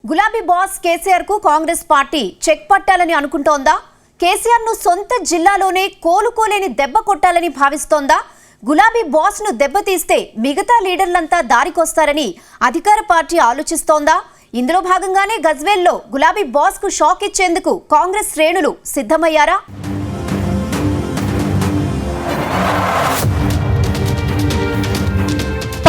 గులాబీ బాస్ కేసీఆర్ కు Congress party check పట్టాలని అనుకుంటోందా? కేసీఆర్ ను సొంత జిల్లాలోనే కోలుకోలేని దెబ్బ కొట్టాలని భావిస్తోందా? గులాబీ బాస్ ను దెబ్బతీస్తే మిగతా లీడర్లంతా దారికొస్తారని అధికార పార్టీ ఆలోచిస్తోందా? ఇందులో భాగంగానే గజ్వేల్లో గులాబీ బాస్ కు షాక్ ఇచ్చేందుకు కాంగ్రెస్ శ్రేణులు సిద్ధమయ్యారా?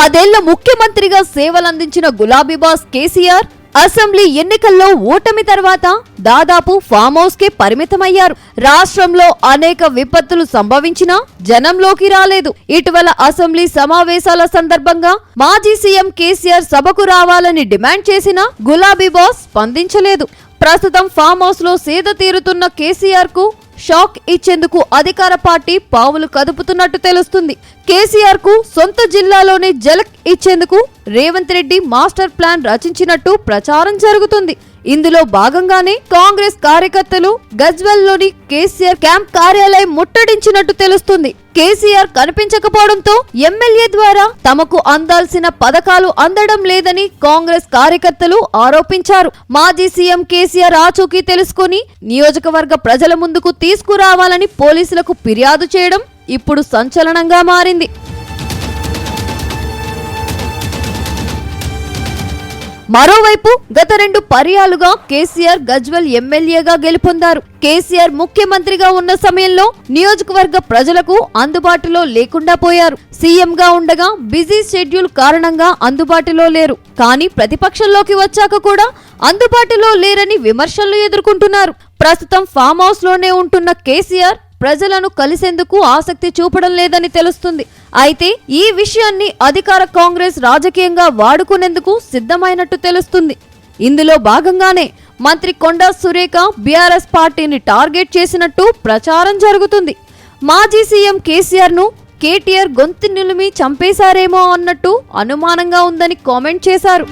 పదేళ్ల ముఖ్యమంత్రిగా సేవలందించిన గులాబీ బాస్ కేసీఆర్ అసెంబ్లీ ఎన్నికల్లో ఓటమి తర్వాత దాదాపు ఫామ్ హౌస్ కే పరిమితమయ్యారు. రాష్ట్రంలో అనేక విపత్తులు సంభవించినా జనంలోకి రాలేదు. ఇటీవల అసెంబ్లీ సమావేశాల సందర్భంగా మాజీ సీఎం కేసీఆర్ సభకు రావాలని డిమాండ్ చేసినా గులాబీ బాస్ స్పందించలేదు. ప్రస్తుతం ఫామ్ హౌస్ లో సేద తీరుతున్న కేసీఆర్ కు షాక్ ఇచ్చేందుకు అధికార పార్టీ పావులు కదుపుతున్నట్టు తెలుస్తుంది. కేసీఆర్ కు సొంత జిల్లాలోనే జలక్ ఇచ్చేందుకు రేవంత్ రెడ్డి మాస్టర్ ప్లాన్ రచించినట్టు ప్రచారం జరుగుతుంది. ఇందులో భాగంగానే కాంగ్రెస్ కార్యకర్తలు గజ్వెల్లోని కేసీఆర్ క్యాంప్ కార్యాలయం ముట్టడించినట్టు తెలుస్తుంది. కేసీఆర్ కనిపించకపోవడంతో ఎమ్మెల్యే ద్వారా తమకు అందాల్సిన పథకాలు అందడం లేదని కాంగ్రెస్ కార్యకర్తలు ఆరోపించారు. మాజీ సీఎం కేసీఆర్ ఆచూకీ తెలుసుకుని నియోజకవర్గ ప్రజల ముందుకు తీసుకురావాలని పోలీసులకు ఫిర్యాదు చేయడం ఇప్పుడు సంచలనంగా మారింది. మరోవైపు గత 2 పర్యాలుగా కేసీఆర్ గజ్వెల్ ఎమ్మెల్యేగా గెలుపొందారు. కేసీఆర్ ముఖ్యమంత్రిగా ఉన్న సమయంలో నియోజకవర్గ ప్రజలకు అందుబాటులో లేకుండా పోయారు. సీఎంగా ఉండగా బిజీ షెడ్యూల్ కారణంగా అందుబాటులో లేరు. కానీ ప్రతిపక్షంలోకి వచ్చాక కూడా అందుబాటులో లేరని విమర్శలు ఎదుర్కొంటున్నారు. ప్రస్తుతం ఫామ్ హౌస్ లోనే ఉంటున్న కేసీఆర్ ప్రజలను కలిసేందుకు ఆసక్తి చూపడం లేదని తెలుస్తుంది. అయితే ఈ విషయాన్ని అధికార కాంగ్రెస్ రాజకీయంగా వాడుకునేందుకు సిద్ధమైనట్టు తెలుస్తుంది. ఇందులో భాగంగానే మంత్రి కొండా సురేఖ బీఆర్ఎస్ పార్టీని టార్గెట్ చేసినట్టు ప్రచారం జరుగుతుంది. మాజీ సీఎం కేసీఆర్ ను కేటీఆర్ గొంతు నిలిమి చంపేశారేమో అన్నట్టు అనుమానంగా ఉందని కామెంట్ చేశారు.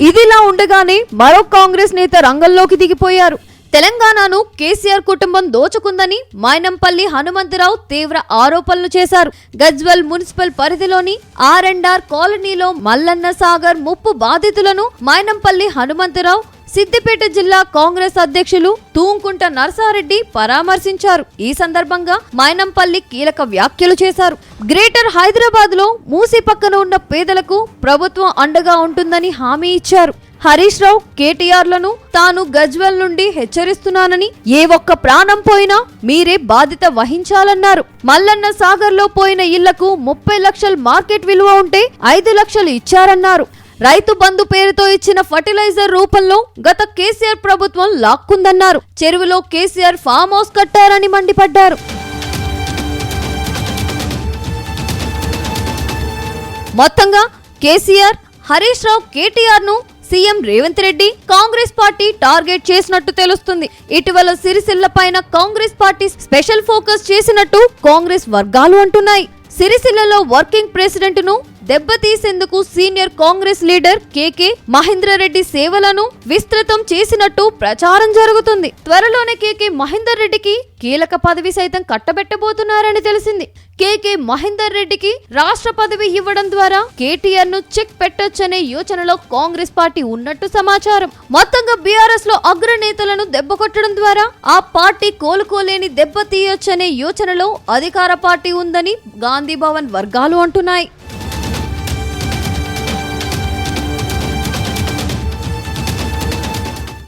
ఇదిలా ఉండగానే మరో కాంగ్రెస్ నేత రంగంలోకి దిగిపోయారు. తెలంగాణను కేసీఆర్ కుటుంబం దోచుకుందని మైనంపల్లి హనుమంతరావు తీవ్ర ఆరోపణలు చేశారు. గజ్వెల్ మున్సిపల్ పరిధిలోని R&R కాలనీలో మల్లన్న సాగర్ ముప్పు బాధితులను మైనంపల్లి హనుమంతరావు, సిద్దిపేట జిల్లా కాంగ్రెస్ అధ్యక్షులు తూంకుంట నర్సారెడ్డి పరామర్శించారు. ఈ సందర్భంగా మైనంపల్లి కీలక వ్యాఖ్యలు చేశారు. గ్రేటర్ హైదరాబాద్ లో మూసి పక్కన ఉన్న పేదలకు ప్రభుత్వం అండగా ఉంటుందని హామీ ఇచ్చారు. హరీష్ రావు, కేటీఆర్ లను తాను గజ్వెల్ నుండి హెచ్చరిస్తున్నానని, ఏ ఒక్క ప్రాణం పోయినా మీరే బాధ్యత వహించాలన్నారు. మల్లన్న సాగర్ లో పోయిన ఇళ్లకు 30 లక్షల మార్కెట్ విలువ ఉంటే 5 లక్షలు ఇచ్చారన్నారు. రైతు బంధు పేరుతో ఇచ్చిన ఫర్టిలైజర్ రూపంలో గత కేసీఆర్ ప్రభుత్వం లాక్కుందన్నారు. చెరువులో కేసీఆర్ ఫామ్ హౌస్ కట్టారని మండిపడ్డారు. మొత్తంగా కేసీఆర్, హరీష్ రావు, కేటీఆర్ ను CM Revanth Reddy Congress party target చేసినట్టు తెలుస్తుంది. ఇటీవల సిరిసిల్ల పైన కాంగ్రెస్ పార్టీ స్పెషల్ ఫోకస్ చేసినట్టు కాంగ్రెస్ వర్గాలు అంటున్నాయి. సిరిసిల్లలో వర్కింగ్ ప్రెసిడెంట్ ను దెబ్బతీసేందుకు సీనియర్ కాంగ్రెస్ లీడర్ కేకే మహేందర్ రెడ్డి సేవలను విస్తృతం చేసినట్టు ప్రచారం జరుగుతుంది. త్వరలోనే కేకే మహేందర్ రెడ్డికి కీలక పదవి సైతం కట్టబెట్టబోతున్నారని తెలిసింది. కేకే మహేందర్ రెడ్డికి రాష్ట్ర పదవి ఇవ్వడం ద్వారా కేటీఆర్ ను చెక్ పెట్టొచ్చనే యోచనలో కాంగ్రెస్ పార్టీ ఉన్నట్టు సమాచారం. మొత్తంగా బీఆర్ఎస్ లో అగ్రనేతలను దెబ్బకొట్టడం ద్వారా ఆ పార్టీ కోలుకోలేని దెబ్బ తీయొచ్చనే యోచనలో అధికార పార్టీ ఉందని గాంధీ భవన్ వర్గాలు అంటున్నాయి.